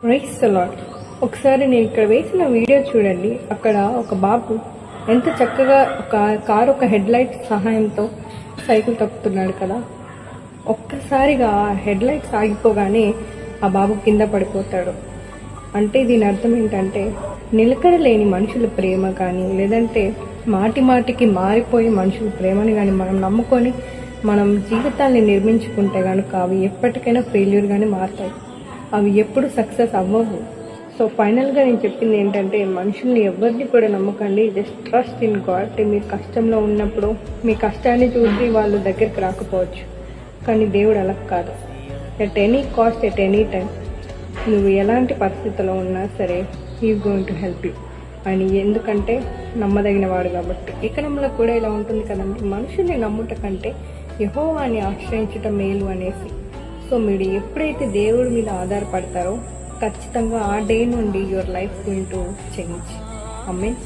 Praise the lord. ఒకసారి నేను ఇక్కడ వేసిన వీడియో చూడండి. అక్కడ ఒక బాబు ఎంత చక్కగా కారు ఒక హెడ్ లైట్ సహాయంతో సైకిల్ తొక్కుతున్నాడు కదా. ఒక్కసారిగా హెడ్ లైట్స్ ఆగిపోగానే ఆ బాబు కింద పడిపోతాడు. అంటే దీని అర్థం ఏంటంటే, నిలకడ లేని మనుషుల ప్రేమ కానీ, లేదంటే మాటి మాటికి మారిపోయే మనుషుల ప్రేమని కానీ మనం నమ్ముకొని మనం జీవితాన్ని నిర్మించుకుంటే కనుక అవి ఎప్పటికైనా ఫెయిల్యూర్గానే మారుతాయి. అవి ఎప్పుడు సక్సెస్ అవ్వవు. సో ఫైనల్గా నేను చెప్పింది ఏంటంటే, మనుషుల్ని ఎవరిని కూడా నమ్మకండి. Just trust in God. మీరు కష్టంలో ఉన్నప్పుడు మీ కష్టాన్ని చూసి వాళ్ళు దగ్గరికి రాకపోవచ్చు, కానీ దేవుడు అలా కాదు. At any cost, at any time, నువ్వు ఎలాంటి పరిస్థితిలో ఉన్నా సరే he's going to help you. అని ఎందుకంటే నమ్మదగిన వాడు కాబట్టి. ఎకనంలో కూడా ఇలా ఉంటుంది కదండి, మనుషుల్ని నమ్ముట కంటే యెహోవాని ఆశ్రయించటం మేలు అనేసి. సో మీరు ఎప్పుడైతే దేవుడి మీద ఆధారపడతారో ఖచ్చితంగా ఆ డే నుండి your life going to change. Amen.